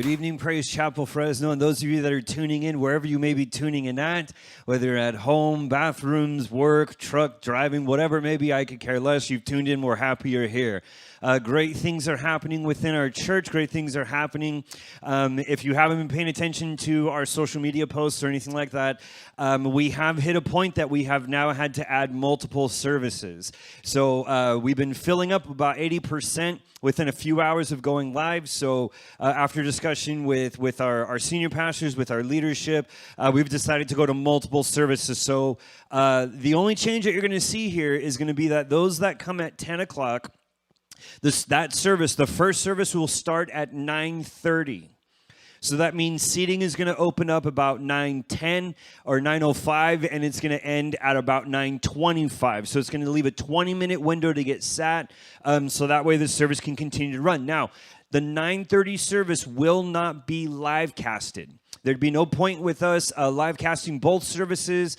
Good evening, Praise Chapel Fresno, and those of you that are tuning in, wherever you may be tuning in at, whether you're at home, bathrooms, work, truck, driving, whatever it may be, I could care less. You've tuned in. We're happy you're here. Great things are happening within our church. Great things are happening. If you haven't been paying attention to our social media posts or anything like that, we have hit a point that we have now had to add multiple services. So we've been filling up about 80% within a few hours of going live. So after discussion with our senior pastors, with our leadership, we've decided to go to multiple services. So the only change that you're going to see here is going to be that those that come at 10 o'clock, that service, the first service will start at 9:30. So that means seating is going to open up about 9:10 or 9:05, and it's going to end at about 9:25. So it's going to leave a 20-minute window to get sat, so that way the service can continue to run. Now, the 9:30 service will not be live casted. There'd be no point with us live casting both services,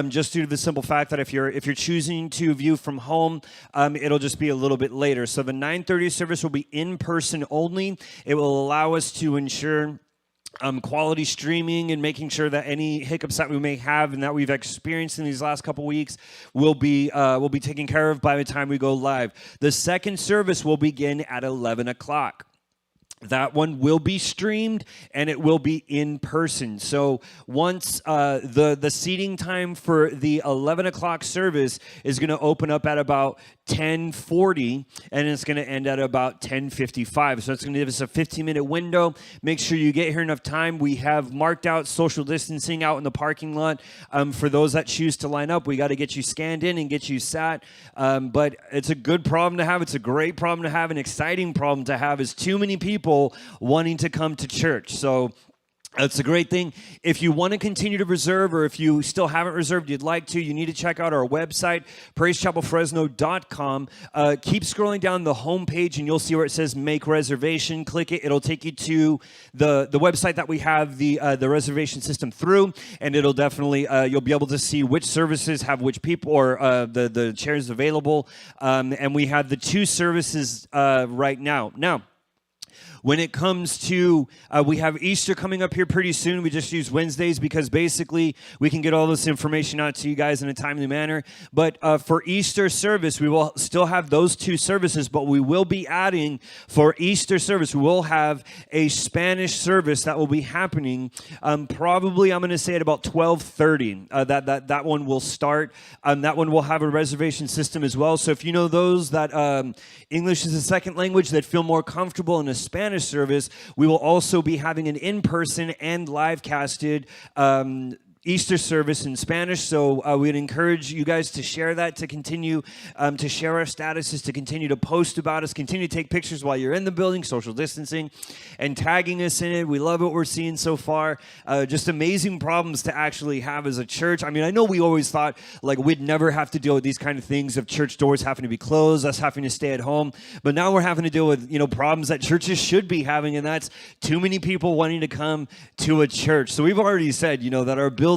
just due to the simple fact that if you're choosing to view from home, it'll just be a little bit later. So the 9:30 service will be in person only. It will allow us to ensure quality streaming and making sure that any hiccups that we may have and that we've experienced in these last couple weeks will be taken care of by the time we go live. The second service will begin at 11 o'clock. That one will be streamed, and it will be in person. So once the seating time for the 11 o'clock service is going to open up at about 10:40, and it's going to end at about 10:55. So it's going to give us a 15-minute window. Make sure you get here enough time. We have marked out social distancing out in the parking lot. For those that choose to line up, we got to get you scanned in and get you sat. But it's a good problem to have. It's a great problem to have. An exciting problem to have is too many people wanting to come to church. So that's a great thing. If you want to continue to reserve, or if you still haven't reserved, you'd like to, you need to check out our website, praisechapelfresno.com. Keep scrolling down the homepage, and you'll see where it says Make Reservation. Click it. It'll take you to the website that we have the reservation system through, and it'll definitely, you'll be able to see which services have which people, or the chairs available. And we have the two services right now. Now, when it comes to, we have Easter coming up here pretty soon. We just use Wednesdays because basically we can get all this information out to you guys in a timely manner. But for Easter service, we will still have those two services, but we will be adding for Easter service, we will have a Spanish service that will be happening probably, I'm going to say at about 12:30. That one will start. That one will have a reservation system as well. So if you know those that English is a second language that feel more comfortable in a Spanish service, we will also be having an in-person and live casted Easter service in Spanish. So we'd encourage you guys to share that, to continue to share our statuses, to continue to post about us, continue to take pictures while you're in the building, social distancing, and tagging us in it. We love what we're seeing so far. Just amazing problems to actually have as a church. I mean, I know we always thought like we'd never have to deal with these kind of things of church doors having to be closed, us having to stay at home. But now we're having to deal with, problems that churches should be having, and that's too many people wanting to come to a church. So we've already said, that our building,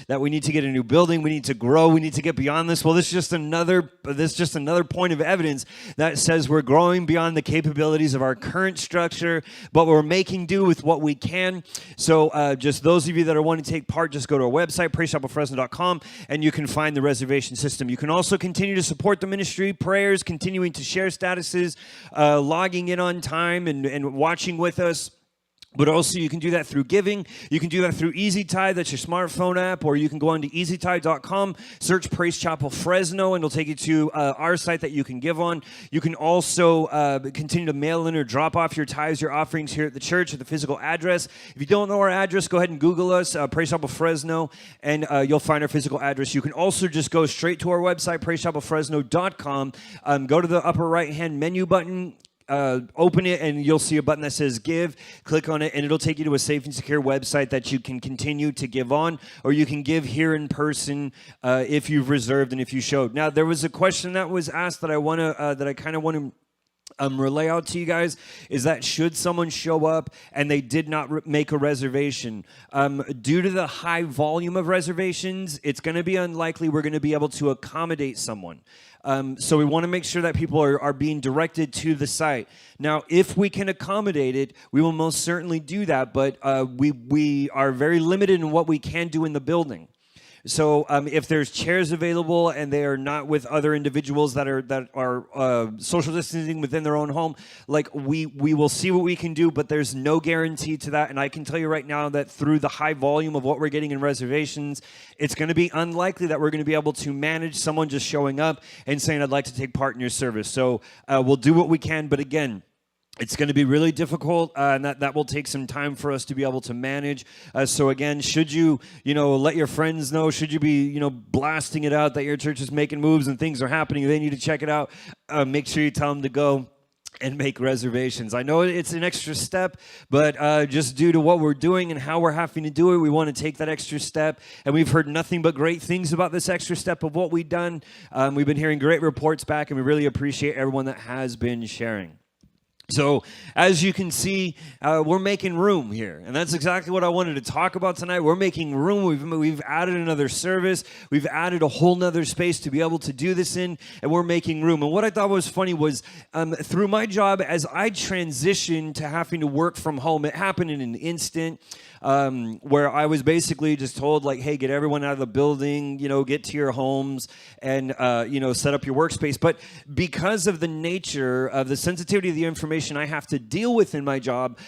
that we need to get a new building, we need to grow, we need to get beyond this. Well, this is just another point of evidence that says we're growing beyond the capabilities of our current structure, but we're making do with what we can. So just those of you that are wanting to take part, just go to our website, praisechapelfresno.com, and you can find the reservation system. You can also continue to support the ministry, prayers, continuing to share statuses, logging in on time and watching with us. But also you can do that through giving. You can do that through EasyTithe. That's your smartphone app. Or you can go on to easytithe.com, search Praise Chapel Fresno, and it'll take you to our site that you can give on. You can also continue to mail in or drop off your tithes, your offerings here at the church at the physical address. If you don't know our address, go ahead and Google us, Praise Chapel Fresno, and you'll find our physical address. You can also just go straight to our website, praisechapelfresno.com. Go to the upper right-hand menu button. Open it, and you'll see a button that says Give. Click on it, and it'll take you to a safe and secure website that you can continue to give on, or you can give here in person if you've reserved and if you showed. Now, there was a question that was asked that I kind of want to relay out to you guys is that should someone show up and they did not make a reservation, due to the high volume of reservations, it's going to be unlikely we're going to be able to accommodate someone. So we want to make sure that people are being directed to the site. Now, if we can accommodate it, we will most certainly do that, but we are very limited in what we can do in the building. So if there's chairs available and they are not with other individuals that are social distancing within their own home, like we will see what we can do, but there's no guarantee to that. And I can tell you right now that through the high volume of what we're getting in reservations, it's going to be unlikely that we're going to be able to manage someone just showing up and saying, I'd like to take part in your service. So we'll do what we can, but again, it's going to be really difficult, and that will take some time for us to be able to manage. So again, should you let your friends know, should you be, blasting it out that your church is making moves and things are happening, they need to check it out, make sure you tell them to go and make reservations. I know it's an extra step, but just due to what we're doing and how we're having to do it, we want to take that extra step. And we've heard nothing but great things about this extra step of what we've done. We've been hearing great reports back, and we really appreciate everyone that has been sharing. So, as you can see, we're making room here, and that's exactly what I wanted to talk about tonight. We're making room. We've added another service. We've added a whole nother space to be able to do this in, and we're making room. And what I thought was funny was through my job, as I transitioned to having to work from home, it happened in an instant. Where I was basically just told, like, hey, get everyone out of the building, get to your homes and, set up your workspace. But because of the nature of the sensitivity of the information I have to deal with in my job,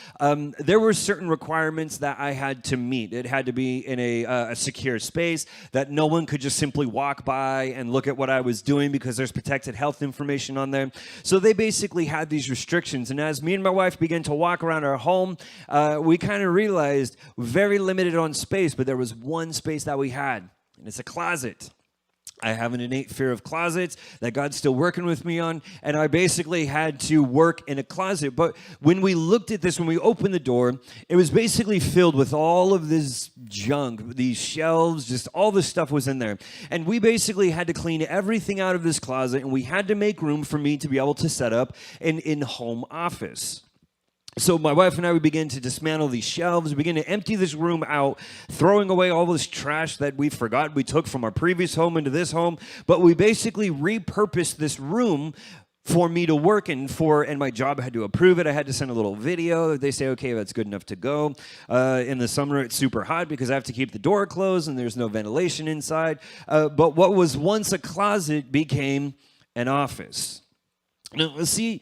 there were certain requirements that I had to meet. It had to be in a secure space, that no one could just simply walk by and look at what I was doing because there's protected health information on there. So they basically had these restrictions. And as me and my wife began to walk around our home, we kind of realized very limited on space, but there was one space that we had, and it's a closet. I have an innate fear of closets that God's still working with me on, and I basically had to work in a closet. But when we looked at this, when we opened the door, it was basically filled with all of this junk, these shelves, just all this stuff was in there. And we basically had to clean everything out of this closet, and we had to make room for me to be able to set up an in-home office. So my wife and I, we began to dismantle these shelves. We began to empty this room out, throwing away all this trash that we forgot we took from our previous home into this home. But we basically repurposed this room for me to work in and my job had to approve it. I had to send a little video. They say, okay, that's good enough to go. In the summer, it's super hot because I have to keep the door closed and there's no ventilation inside. But what was once a closet became an office. Now, see,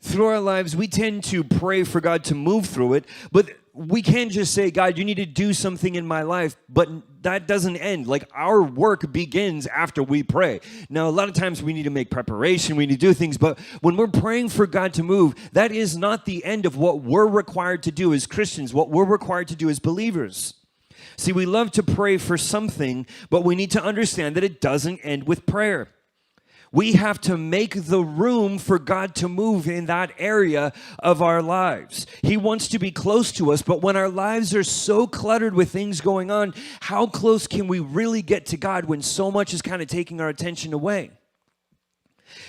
through our lives, we tend to pray for God to move through it, but we can't just say, God, you need to do something in my life, but that doesn't end. Like, our work begins after we pray. Now, a lot of times we need to make preparation, we need to do things, but when we're praying for God to move, that is not the end of what we're required to do as Christians, what we're required to do as believers. See, we love to pray for something, but we need to understand that it doesn't end with prayer. We have to make the room for God to move in that area of our lives. He wants to be close to us, but when our lives are so cluttered with things going on, how close can we really get to God when so much is kind of taking our attention away?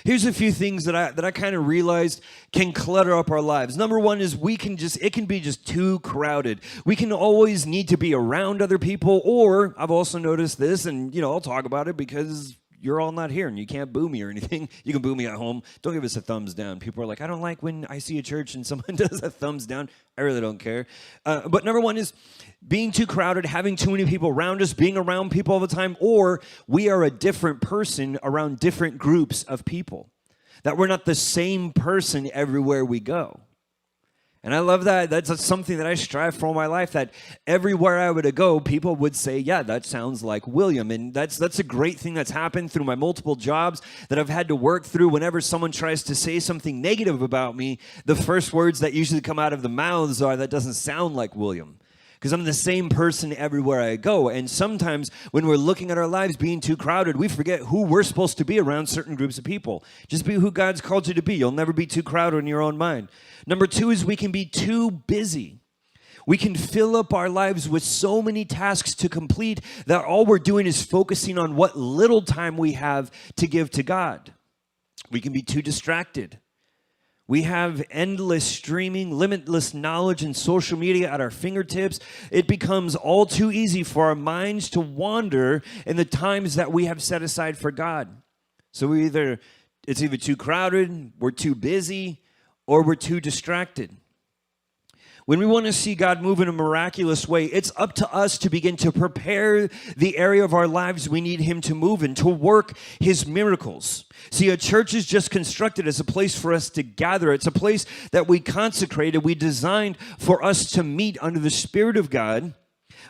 Here's a few things that I kind of realized can clutter up our lives. Number one is it can be just too crowded. We can always need to be around other people, or I've also noticed this, and I'll talk about it because you're all not here and you can't boo me or anything. You can boo me at home. Don't give us a thumbs down. People are like, I don't like when I see a church and someone does a thumbs down. I really don't care. But number one is being too crowded, having too many people around us, being around people all the time, or we are a different person around different groups of people. That we're not the same person everywhere we go. And I love that. That's something that I strive for in my life, that everywhere I would go, people would say, yeah, that sounds like William. And that's a great thing that's happened through my multiple jobs that I've had to work through. Whenever someone tries to say something negative about me, the first words that usually come out of the mouths are, that doesn't sound like William. Because I'm the same person everywhere I go. And sometimes when we're looking at our lives being too crowded, we forget who we're supposed to be around certain groups of people. Just be who God's called you to be. You'll never be too crowded in your own mind. Number two is we can be too busy. We can fill up our lives with so many tasks to complete that all we're doing is focusing on what little time we have to give to God. We can be too distracted. We have endless streaming, limitless knowledge, and social media at our fingertips. It becomes all too easy for our minds to wander in the times that we have set aside for God. So it's either too crowded, we're too busy, or we're too distracted. When we want to see God move in a miraculous way, it's up to us to begin to prepare the area of our lives we need Him to move in, to work His miracles. See, a church is just constructed as a place for us to gather. It's a place that we consecrated, we designed for us to meet under the Spirit of God.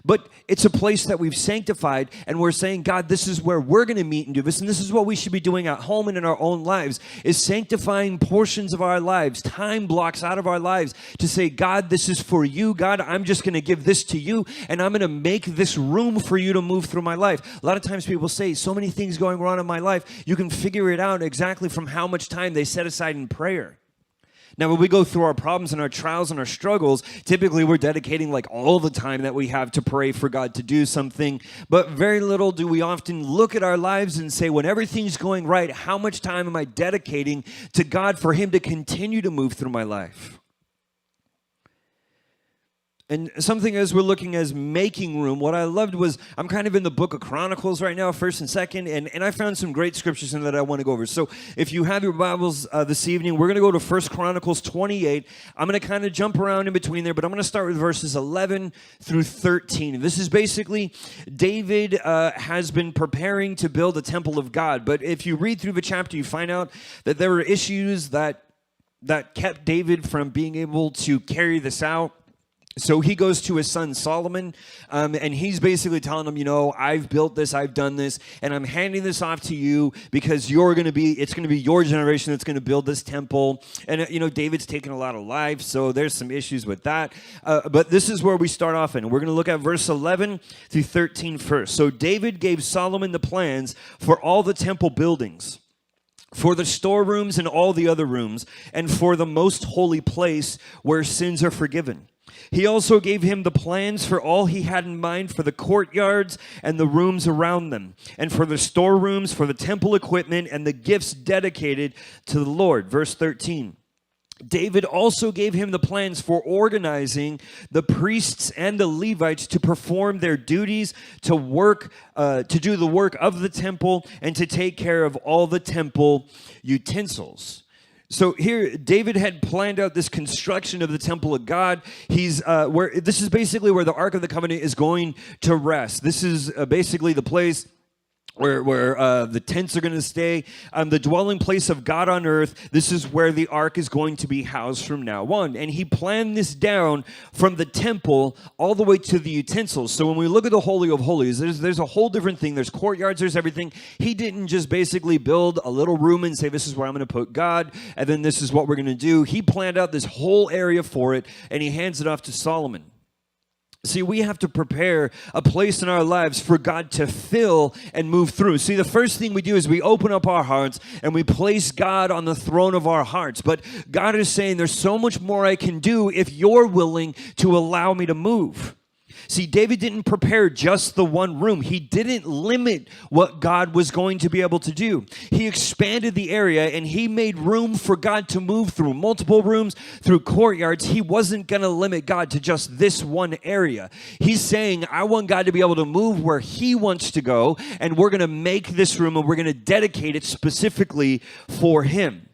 But it's a place that we've sanctified, and we're saying, God, this is where we're going to meet and do this, and this is what we should be doing at home and in our own lives, is sanctifying portions of our lives, time blocks out of our lives, to say, God, this is for you. God, I'm just going to give this to you, and I'm going to make this room for you to move through my life. A lot of times people say, so many things going on in my life, you can figure it out exactly from how much time they set aside in prayer. Now, when we go through our problems and our trials and our struggles, typically we're dedicating like all the time that we have to pray for God to do something, but very little do we often look at our lives and say, when everything's going right, how much time am I dedicating to God for Him to continue to move through my life? And something as we're looking as making room, what I loved was, I'm kind of in the book of Chronicles right now, 1st and 2nd, and I found some great scriptures in that I want to go over. So if you have your Bibles this evening, we're going to go to 1 Chronicles 28. I'm going to kind of jump around in between there, but I'm going to start with verses 11 through 13. This is basically, David has been preparing to build a temple of God, but if you read through the chapter, you find out that there were issues that kept David from being able to carry this out. So he goes to his son Solomon, and he's basically telling him, I've built this, I've done this, and I'm handing this off to you because it's going to be your generation that's going to build this temple. And, David's taken a lot of life, so there's some issues with that. But this is where we start off in. We're going to look at verse 11 through 13 first. So David gave Solomon the plans for all the temple buildings, for the storerooms and all the other rooms, and for the most holy place where sins are forgiven. He also gave him the plans for all he had in mind for the courtyards and the rooms around them, and for the storerooms, for the temple equipment, and the gifts dedicated to the Lord. Verse 13. David also gave him the plans for organizing the priests and the Levites to perform their duties, to do the work of the temple, and to take care of all the temple utensils. So here, David had planned out this construction of the temple of God. This is basically where the Ark of the Covenant is going to rest. This is basically the place where the tents are going to stay, the dwelling place of God on earth. This is where the ark is going to be housed from now on. And he planned this down from the temple all the way to the utensils. So when we look at the Holy of Holies, there's a whole different thing. There's courtyards, there's everything. He didn't just basically build a little room and say, this is where I'm going to put God, and then this is what we're going to do. He planned out this whole area for it, and he hands it off to Solomon. See, we have to prepare a place in our lives for God to fill and move through. See, the first thing we do is we open up our hearts and we place God on the throne of our hearts. But God is saying there's so much more I can do if you're willing to allow me to move. See, David didn't prepare just the one room. He didn't limit what God was going to be able to do. He expanded the area, and he made room for God to move through multiple rooms, through courtyards. He wasn't going to limit God to just this one area. He's saying, I want God to be able to move where he wants to go, and we're going to make this room, and we're going to dedicate it specifically for him.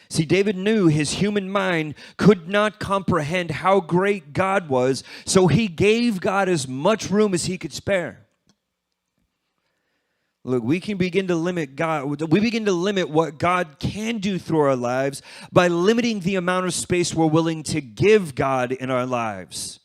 See, David knew his human mind could not comprehend how great God was, so he gave God as much room as he could spare. Look, we can begin to limit God. We begin to limit what God can do through our lives by limiting the amount of space we're willing to give God in our lives.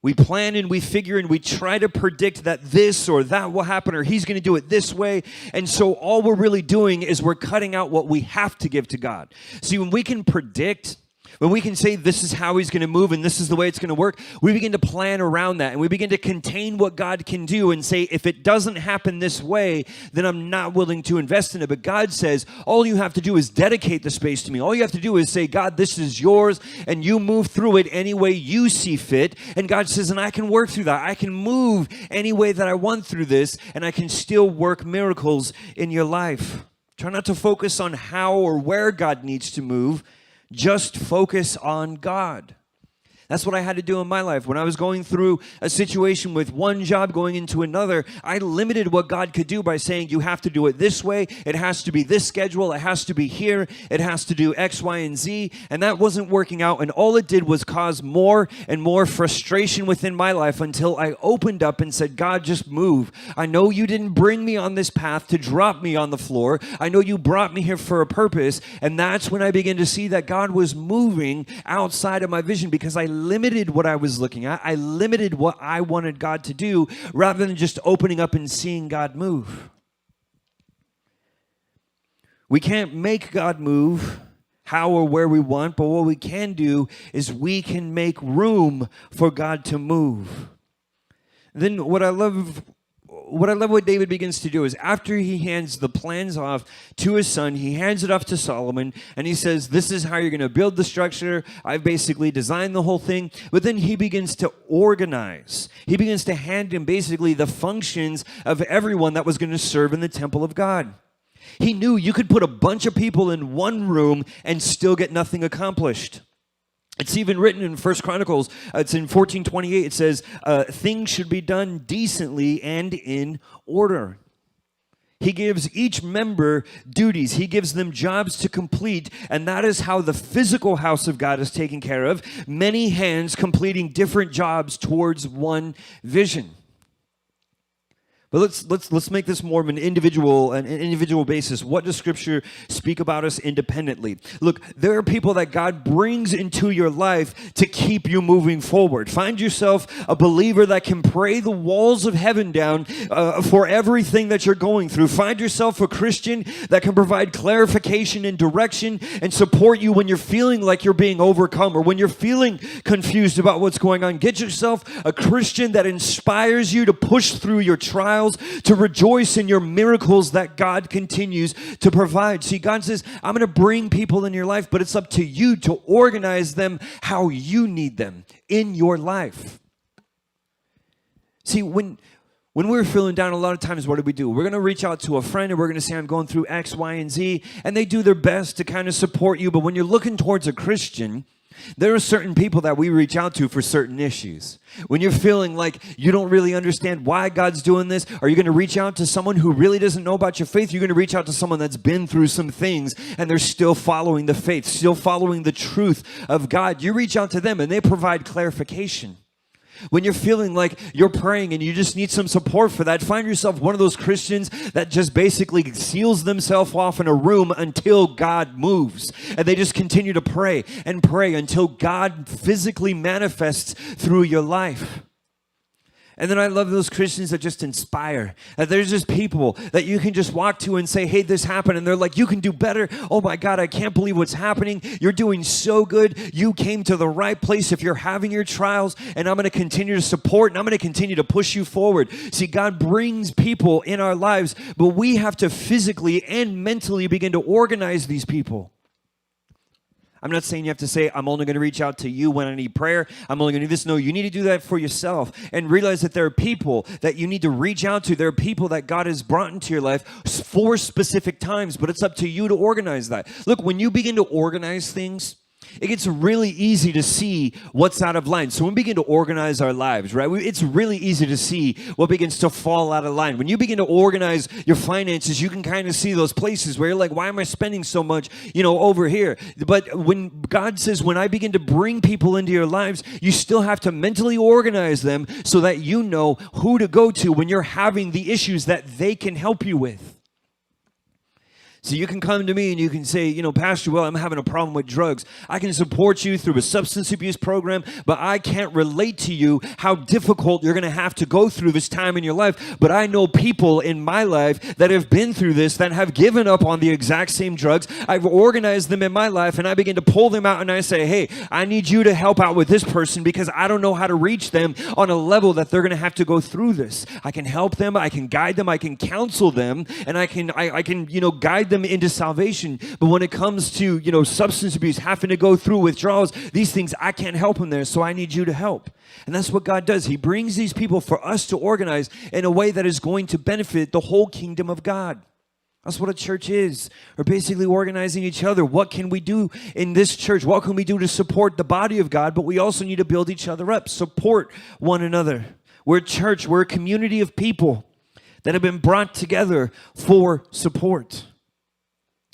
We plan and we figure and we try to predict that this or that will happen, or he's going to do it this way. And so all we're really doing is we're cutting out what we have to give to God. See, when we can predict, when we can say this is how he's going to move and this is the way it's going to work, we begin to plan around that, and we begin to contain what God can do and say, if it doesn't happen this way, then I'm not willing to invest in it. But God says, all you have to do is dedicate the space to me. All you have to do is say, God, this is yours, and you move through it any way you see fit. And God says, and I can work through that. I can move any way that I want through this, and I can still work miracles in your life. Try not to focus on how or where God needs to move. Just focus on God. That's what I had to do in my life. When I was going through a situation with one job going into another, I limited what God could do by saying, you have to do it this way. It has to be this schedule. It has to be here. It has to do X, Y, and Z. And that wasn't working out. And all it did was cause more and more frustration within my life until I opened up and said, God, just move. I know you didn't bring me on this path to drop me on the floor. I know you brought me here for a purpose. And that's when I began to see that God was moving outside of my vision, because I limited what I was looking at. I limited what I wanted God to do rather than just opening up and seeing God move. We can't make God move how or where we want, but what we can do is we can make room for God to move. Then what I love what David begins to do is, after he hands the plans off to his son, he hands it off to Solomon, and he says, this is how you're going to build the structure. I've basically designed the whole thing. But then he begins to organize. He begins to hand him basically the functions of everyone that was going to serve in the temple of God. He knew you could put a bunch of people in one room and still get nothing accomplished. It's even written in 1 Chronicles, it's in 14:28, it says, things should be done decently and in order. He gives each member duties. He gives them jobs to complete, and that is how the physical house of God is taken care of. Many hands completing different jobs towards one vision. But let's make this more of an individual basis. What does Scripture speak about us independently? Look, there are people that God brings into your life to keep you moving forward. Find yourself a believer that can pray the walls of heaven down for everything that you're going through. Find yourself a Christian that can provide clarification and direction and support you when you're feeling like you're being overcome or when you're feeling confused about what's going on. Get yourself a Christian that inspires you to push through your trials, to rejoice in your miracles that God continues to provide. See, God says, I'm going to bring people in your life, but it's up to you to organize them how you need them in your life. See, when we're feeling down, a lot of times, what do? We're going to reach out to a friend and we're going to say, I'm going through X, Y, and Z, and they do their best to kind of support you. But when you're looking towards a Christian, there are certain people that we reach out to for certain issues. When you're feeling like you don't really understand why God's doing this, are you going to reach out to someone who really doesn't know about your faith? You're going to reach out to someone that's been through some things and they're still following the faith, still following the truth of God. You reach out to them and they provide clarification. When you're feeling like you're praying and you just need some support for that, find yourself one of those Christians that just basically seals themselves off in a room until God moves. And they just continue to pray and pray until God physically manifests through your life. And then I love those Christians that just inspire. That there's just people that you can just walk to and say, hey, this happened. And they're like, you can do better. Oh my God, I can't believe what's happening. You're doing so good. You came to the right place if you're having your trials. And I'm going to continue to support and I'm going to continue to push you forward. See, God brings people in our lives, but we have to physically and mentally begin to organize these people. I'm not saying you have to say, I'm only going to reach out to you when I need prayer. I'm only going to do this. No, you need to do that for yourself and realize that there are people that you need to reach out to. There are people that God has brought into your life for specific times, but it's up to you to organize that. Look, when you begin to organize things, it gets really easy to see what's out of line. So when we begin to organize our lives, right, it's really easy to see what begins to fall out of line. When you begin to organize your finances, you can kind of see those places where you're like, why am I spending so much, over here? But when God says, when I begin to bring people into your lives, you still have to mentally organize them so that you know who to go to when you're having the issues that they can help you with. So you can come to me and you can say, Pastor, well, I'm having a problem with drugs. I can support you through a substance abuse program, but I can't relate to you how difficult you're going to have to go through this time in your life. But I know people in my life that have been through this, that have given up on the exact same drugs. I've organized them in my life and I begin to pull them out and I say, hey, I need you to help out with this person because I don't know how to reach them on a level that they're going to have to go through this. I can help them, I can guide them, I can counsel them, and I can guide them into salvation. But when it comes to, substance abuse, having to go through withdrawals, these things, I can't help them there, so I need you to help. And that's what God does. He brings these people for us to organize in a way that is going to benefit the whole kingdom of God. That's what a church is. We're basically organizing each other. What can we do in this church? What can we do to support the body of God? But we also need to build each other up, support one another. We're a church. We're a community of people that have been brought together for support.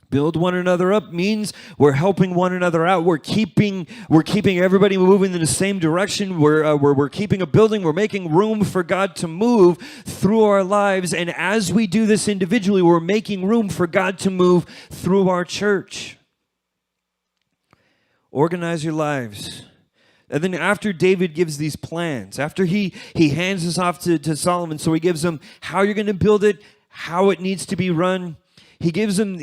Build one another up means we're helping one another out. We're keeping everybody moving in the same direction. We're keeping a building. We're making room for God to move through our lives. And as we do this individually, we're making room for God to move through our church. Organize your lives. And then after David gives these plans, after he hands this off to Solomon, so he gives him how you're going to build it, how it needs to be run. He gives him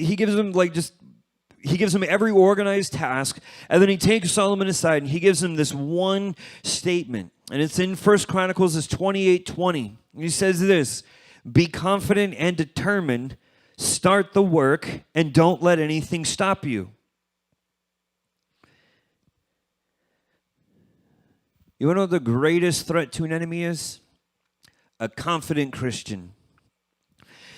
every organized task, and then he takes Solomon aside and he gives him this one statement. And it's in 1 Chronicles 28:20. He says this: "Be confident and determined, start the work, and don't let anything stop you." You want to know what the greatest threat to an enemy is? A confident Christian.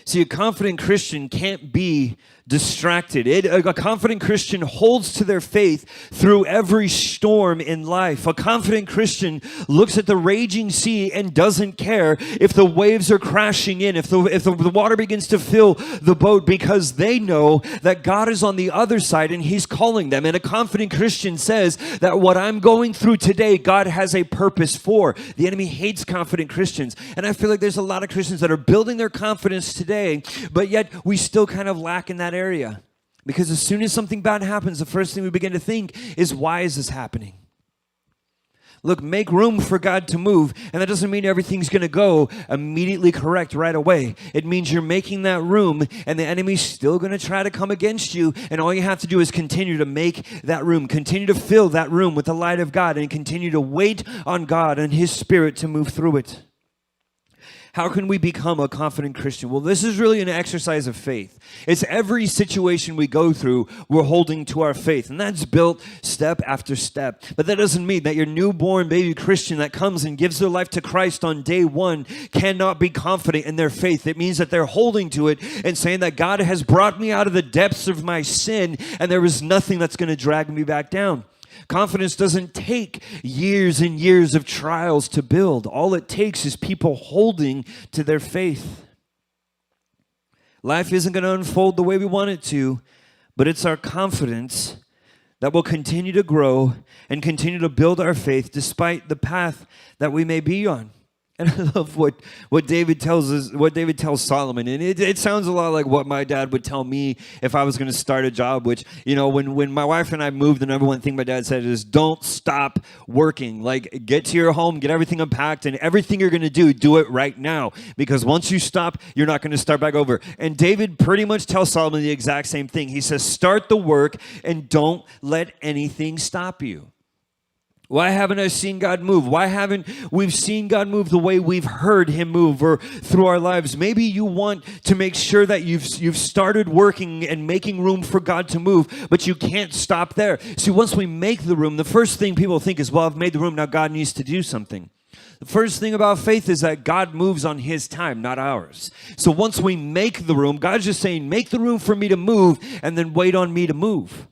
See, a confident Christian can't be distracted. A confident Christian holds to their faith through every storm in life. A confident Christian looks at the raging sea and doesn't care if the waves are crashing in, if the water begins to fill the boat, because they know that God is on the other side and He's calling them. And a confident Christian says that what I'm going through today, God has a purpose for. The enemy hates confident Christians. And I feel like there's a lot of Christians that are building their confidence today, but yet we still kind of lack in that area. Because as soon as something bad happens, the first thing we begin to think is, why is this happening? Look, make room for God to move, and that doesn't mean everything's going to go immediately correct right away. It means you're making that room, and the enemy's still going to try to come against you, and all you have to do is continue to make that room, continue to fill that room with the light of God, and continue to wait on God and His Spirit to move through it. How can we become a confident Christian? Well, this is really an exercise of faith. It's every situation we go through, we're holding to our faith. And that's built step after step. But that doesn't mean that your newborn baby Christian that comes and gives their life to Christ on day one cannot be confident in their faith. It means that they're holding to it and saying that God has brought me out of the depths of my sin, and there is nothing that's going to drag me back down. Confidence doesn't take years and years of trials to build. All it takes is people holding to their faith. Life isn't going to unfold the way we want it to, but it's our confidence that will continue to grow and continue to build our faith despite the path that we may be on. And I love what David tells us, what David tells Solomon. And it sounds a lot like what my dad would tell me if I was going to start a job, which, you know, when my wife and I moved, the number one thing my dad said is, don't stop working. Like, get to your home, get everything unpacked, and everything you're going to do it right now. Because once you stop, you're not going to start back over. And David pretty much tells Solomon the exact same thing. He says, start the work and don't let anything stop you. Why haven't I seen God move? Why haven't we seen God move the way we've heard Him move or through our lives? Maybe you want to make sure that you've started working and making room for God to move, but you can't stop there. See, once we make the room, the first thing people think is, well, I've made the room, now God needs to do something. The first thing about faith is that God moves on His time, not ours. So once we make the room, God's just saying, make the room for me to move and then wait on me to move.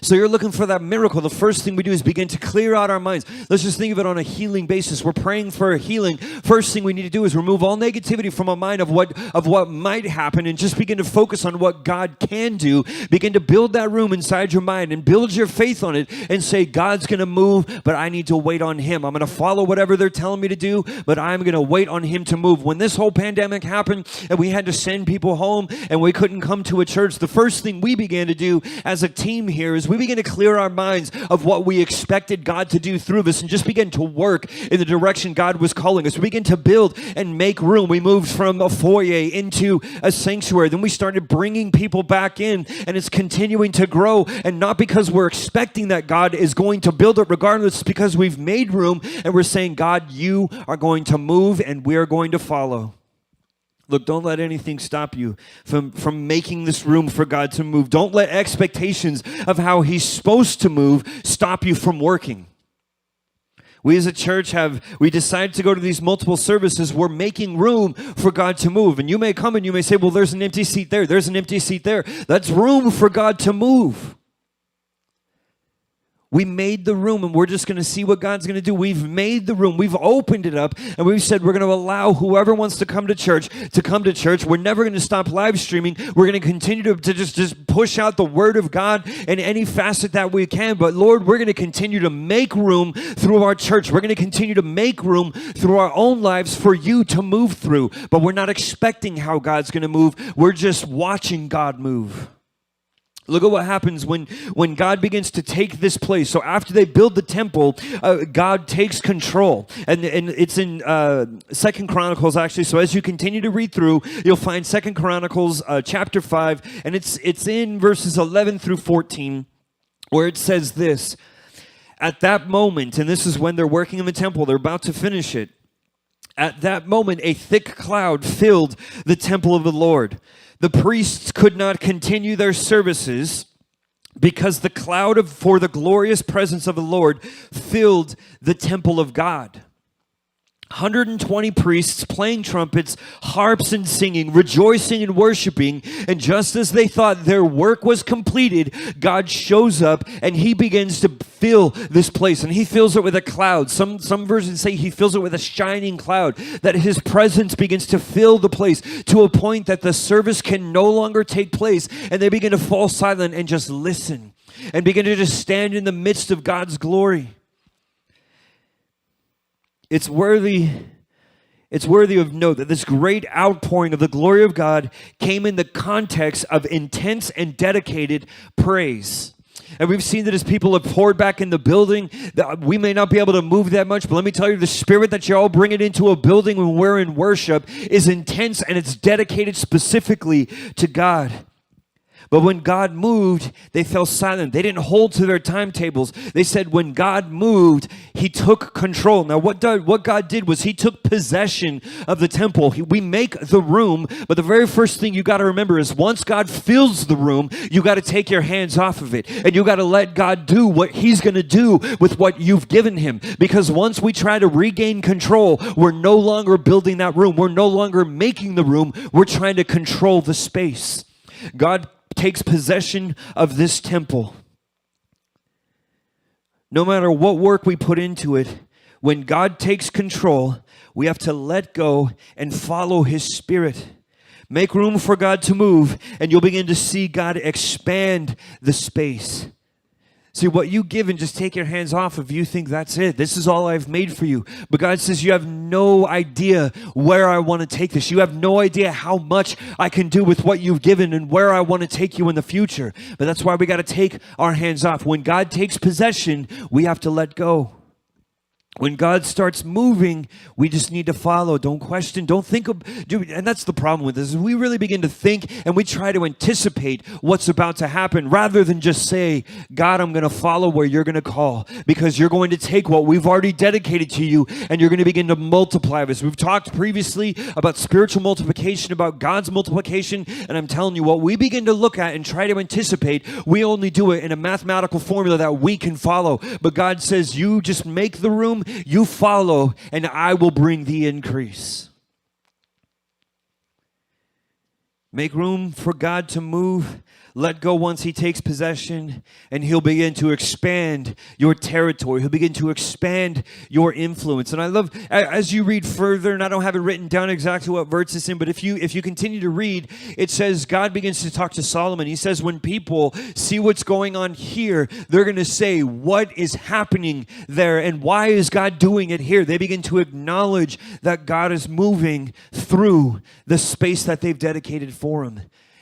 So you're looking for that miracle. The first thing we do is begin to clear out our minds. Let's just think of it on a healing basis. We're praying for a healing. First thing we need to do is remove all negativity from our mind of what might happen and just begin to focus on what God can do. Begin to build that room inside your mind and build your faith on it and say, God's going to move, but I need to wait on Him. I'm going to follow whatever they're telling me to do, but I'm going to wait on Him to move. When this whole pandemic happened and we had to send people home and we couldn't come to a church, the first thing we began to do as a team here is we began to clear our minds of what we expected God to do through this and just begin to work in the direction God was calling us. We began to build and make room. We moved from a foyer into a sanctuary. Then we started bringing people back in, and it's continuing to grow. And not because we're expecting that God is going to build it regardless, it's because we've made room and we're saying, God, you are going to move and we are going to follow. Look, don't let anything stop you from making this room for God to move. Don't let expectations of how He's supposed to move stop you from working. We as a church we decided to go to these multiple services. We're making room for God to move. And you may come and you may say, well, there's an empty seat there. There's an empty seat there. That's room for God to move. We made the room, and we're just going to see what God's going to do. We've made the room. We've opened it up, and we've said we're going to allow whoever wants to come to church to come to church. We're never going to stop live streaming. We're going to continue to just push out the Word of God in any facet that we can. But, Lord, we're going to continue to make room through our church. We're going to continue to make room through our own lives for you to move through. But we're not expecting how God's going to move. We're just watching God move. Look at what happens when God begins to take this place. So after they build the temple, God takes control. And it's in 2 Chronicles, actually. So as you continue to read through, you'll find 2 Chronicles chapter 5. And it's in verses 11 through 14, where it says this. At that moment, and this is when they're working in the temple, they're about to finish it. At that moment, a thick cloud filled the temple of the Lord. The priests could not continue their services because the cloud for the glorious presence of the Lord filled the temple of God. 120 priests playing trumpets, harps and singing, rejoicing and worshiping. And just as they thought their work was completed, God shows up and he begins to fill this place. And he fills it with a cloud. Some versions say he fills it with a shining cloud, that his presence begins to fill the place to a point that the service can no longer take place. And they begin to fall silent and just listen and begin to just stand in the midst of God's glory. It's worthy of note that this great outpouring of the glory of God came in the context of intense and dedicated praise. And we've seen that as people have poured back in the building, that we may not be able to move that much, but let me tell you, the spirit that you're all bringing into a building when we're in worship is intense, and it's dedicated specifically to God. But when God moved, they fell silent. They didn't hold to their timetables. They said when God moved, he took control. Now, what God did was he took possession of the temple. We make the room, but the very first thing you got to remember is once God fills the room, you got to take your hands off of it. And you got to let God do what he's going to do with what you've given him. Because once we try to regain control, we're no longer building that room. We're no longer making the room. We're trying to control the space. God takes possession of this temple. No matter what work we put into it, when God takes control, we have to let go and follow his spirit. Make room for God to move, and you'll begin to see God expand the space. See, what you give and just take your hands off of, you think that's it. This is all I've made for you. But God says you have no idea where I want to take this. You have no idea how much I can do with what you've given and where I want to take you in the future. But that's why we got to take our hands off. When God takes possession, we have to let go. When God starts moving, we just need to follow. Don't question. Don't think. And that's the problem with this. Is we really begin to think and we try to anticipate what's about to happen rather than just say, God, I'm going to follow where you're going to call, because you're going to take what we've already dedicated to you and you're going to begin to multiply this. We've talked previously about spiritual multiplication, about God's multiplication. And I'm telling you, what we begin to look at and try to anticipate, we only do it in a mathematical formula that we can follow. But God says, you just make the room, you follow, and I will bring the increase. Make room for God to move. Let go once he takes possession, and he'll begin to expand your territory. He'll begin to expand your influence. And I love, as you read further, and I don't have it written down exactly what verse it's in, but if you continue to read, it says God begins to talk to Solomon. He says when people see what's going on here, they're going to say, what is happening there, and why is God doing it here? They begin to acknowledge that God is moving through the space that they've dedicated for him.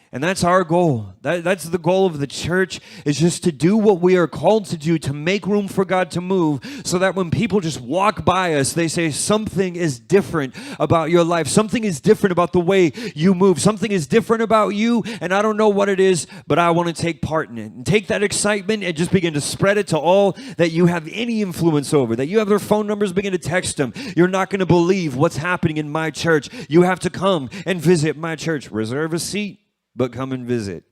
And that's our goal. That's the goal of the church, is just to do what we are called to do, to make room for God to move, so that when people just walk by us, they say something is different about your life. Something is different about the way you move. Something is different about you, and I don't know what it is, but I want to take part in it. And take that excitement and just begin to spread it to all that you have any influence over, that you have their phone numbers, begin to text them. You're not going to believe what's happening in my church. You have to come and visit my church. Reserve a seat, but come and visit.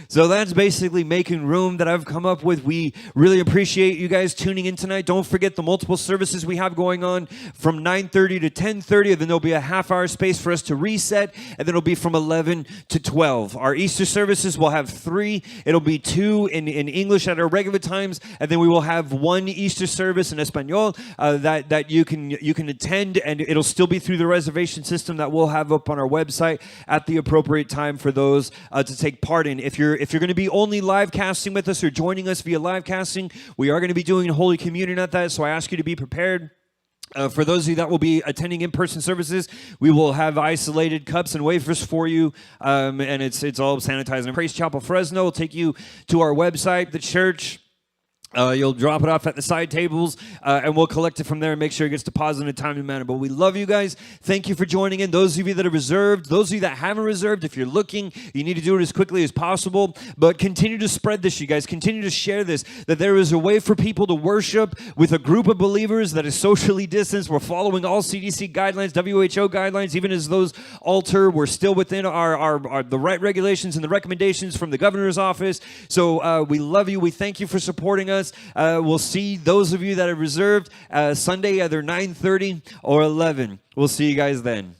So that's basically making room that I've come up with. We really appreciate you guys tuning in tonight. Don't forget the multiple services we have going on from 9:30 to 10:30. And then there'll be a half-hour space for us to reset. And then it'll be from 11 to 12. Our Easter services will have 3. It'll be 2 in English at our regular times. And then we will have 1 Easter service in Espanol that you can attend. And it'll still be through the reservation system that we'll have up on our website at the appropriate time for those to take part in. If you're going to be only live casting with us or joining us via live casting, we are going to be doing Holy Communion at that, so I ask you to be prepared. For those of you that will be attending in-person services, we will have isolated cups and wafers for you, and it's all sanitized. And Praise Chapel Fresno will take you to our website, the church. You'll drop it off at the side tables, and we'll collect it from there and make sure it gets deposited in a timely manner. But we love you guys. Thank you for joining in. Those of you that are reserved, those of you that haven't reserved, if you're looking, you need to do it as quickly as possible. But continue to spread this, you guys. Continue to share this, that there is a way for people to worship with a group of believers that is socially distanced. We're following all CDC guidelines, WHO guidelines, even as those alter. We're still within the right regulations and the recommendations from the governor's office. So we love you. We thank you for supporting us. We'll see those of you that are reserved Sunday, either 9:30 or 11. We'll see you guys then.